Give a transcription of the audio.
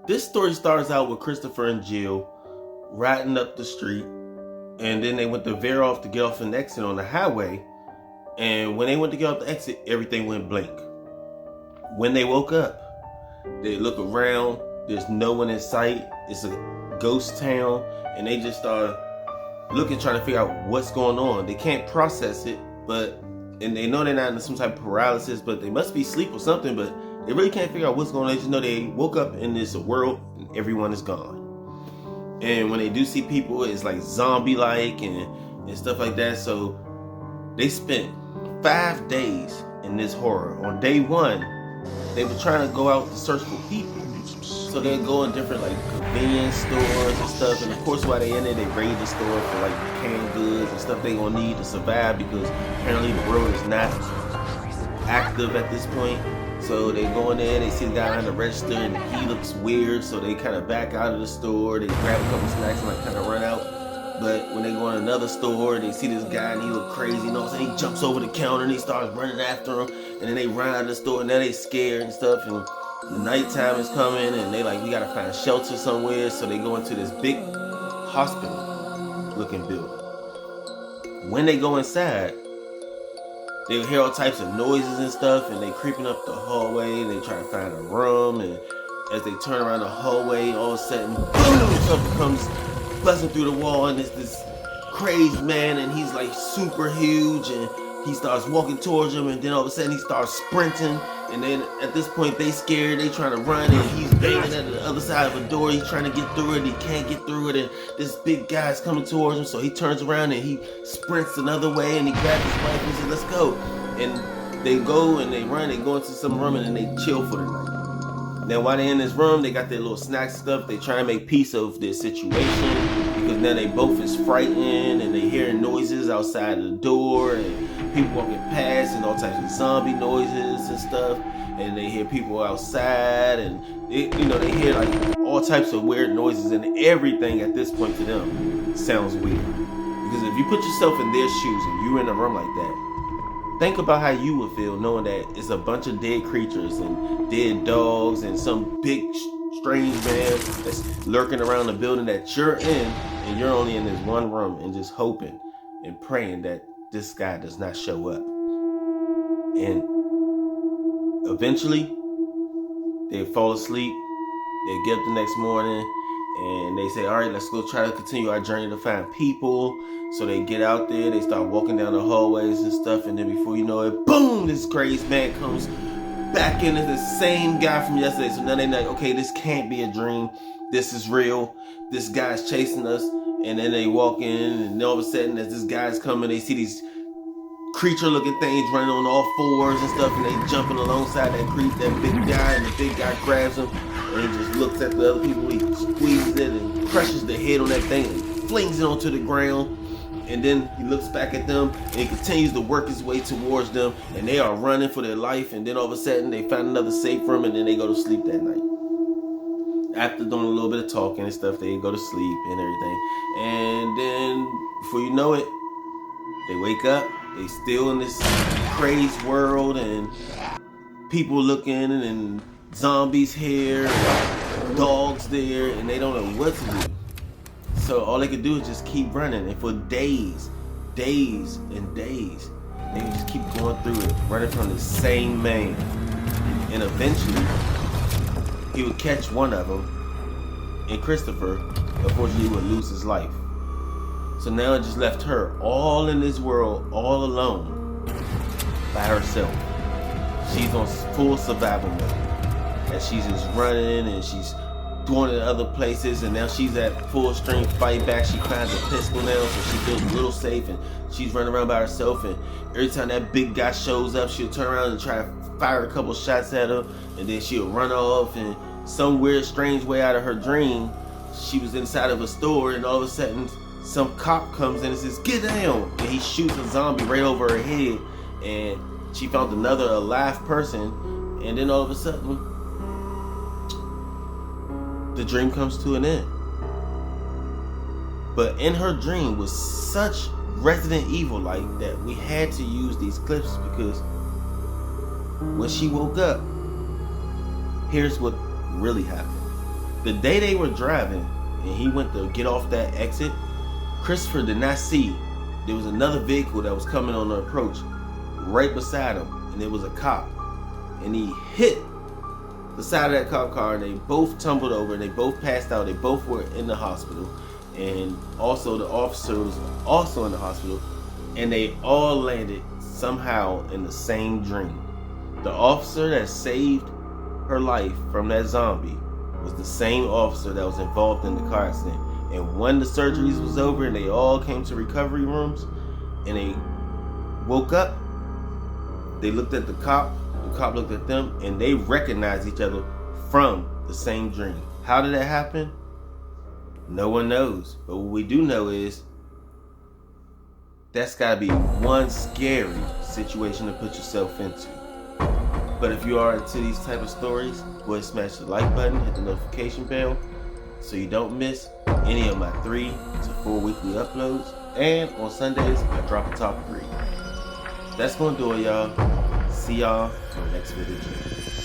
This story starts out with Christopher and Jill riding up the street, and then they went to veer off to get off an exit on the highway. And when they went to get off the exit, everything went blank. When they woke up, they look around, there's no one in sight, it's a ghost town, and they just start looking, trying to figure out what's going on. They can't process it, and they know they're not in some type of paralysis, but they must be asleep or something, but they really can't figure out what's going on. They just know they woke up in this world and everyone is gone. And when they do see people, it's like zombie-like and stuff like that. So they spent 5 days in this horror. On day 1, they were trying to go out to search for people. So they go in different like convenience stores and stuff. And of course, while they in there, they raid the store for like canned goods and stuff they gonna need to survive, because apparently the world is not active at this point. So they go in there, they see the guy behind the register and he looks weird, so they kind of back out of the store, they grab a couple snacks and like kind of run out. But when they go in another store, they see this guy and he look crazy, you know, so he jumps over the counter and he starts running after him, and then they run out of the store and now they scared and stuff, and the nighttime is coming and they like, we gotta find shelter somewhere. So they go into this big hospital looking building. When they go inside, they hear all types of noises and stuff, and they creeping up the hallway, and they try to find a room, and as they turn around the hallway, all of a sudden, boom, something comes buzzing through the wall, and it's this crazed man, and he's like super huge, and he starts walking towards them, and then all of a sudden he starts sprinting, and then at this point they scared, they trying to run, and he's banging at the other side of a door, he's trying to get through it, he can't get through it, and this big guy's coming towards him, so he turns around and he sprints another way, and he grabs his wife and says, let's go. And they go and they run, they go into some room, and then they chill for the night. Now while they're in this room, they got their little snacks and stuff, they try to make peace of their situation, because now they both is frightened, and they hearing noises outside of the door, and people walking past, and all types of zombie noises and stuff, and they hear people outside, and they hear like all types of weird noises, and everything at this point to them sounds weird. Because if you put yourself in their shoes and you're in a room like that, think about how you would feel knowing that it's a bunch of dead creatures and dead dogs and some big strange man that's lurking around the building that you're in, and you're only in this one room and just hoping and praying that this guy does not show up. And eventually they fall asleep, they get up the next morning, and they say, all right, let's go try to continue our journey to find people. So they get out there, they start walking down the hallways and stuff, and then before you know it, boom, this crazed man comes back in as the same guy from yesterday. So now they're like, okay, this can't be a dream, this is real, this guy's chasing us. And then they walk in, and all of a sudden as this guy's coming, they see these creature looking things running on all fours and stuff, and they jumping alongside that big guy, and the big guy grabs him and he just looks at the other people, he squeezes it and crushes the head on that thing and flings it onto the ground. And then he looks back at them and he continues to work his way towards them, and they are running for their life. And then all of a sudden they find another safe room, and then they go to sleep that night. After doing a little bit of talking and stuff, they go to sleep and everything. And then before you know it, they wake up, they still in this crazed world, and people looking, and zombies here, dogs there, and they don't know what to do. So all they could do is just keep running, and for days and days, they would just keep going through it, running from the same man. And eventually, he would catch one of them, and Christopher, unfortunately, would lose his life. So now it just left her all in this world, all alone, by herself. She's on full survival mode, and she's just running, and she's going to other places, and now she's at full strength fight back. She finds a pistol now, so she feels a little safe, and she's running around by herself. And every time that big guy shows up, she'll turn around and try to fire a couple shots at him, and then she'll run off. And some weird, strange way out of her dream, she was inside of a store, and all of a sudden, some cop comes in and says, "Get down!" And he shoots a zombie right over her head, and she found another alive person. And then all of a sudden, the dream comes to an end. But in her dream was such Resident Evil like that we had to use these clips, because when she woke up, here's what really happened. The day they were driving and he went to get off that exit, Christopher did not see there was another vehicle that was coming on the approach right beside him, and it was a cop. And he hit the side of that cop car, and they both tumbled over, and they both passed out. They both were in the hospital, and also the officer was also in the hospital, and they all landed somehow in the same dream. The officer that saved her life from that zombie was the same officer that was involved in the car accident. And when the surgeries was over and they all came to recovery rooms and they woke up, they looked at the cop looked at them, and they recognized each other from the same dream. How did that happen? No one knows. But what we do know is that's gotta be one scary situation to put yourself into. But if you are into these type of stories, go ahead and smash the like button, hit the notification bell so you don't miss any of my 3 to 4 weekly uploads. And on Sundays, I drop a top 3. That's gonna do it, y'all. See y'all in the next video.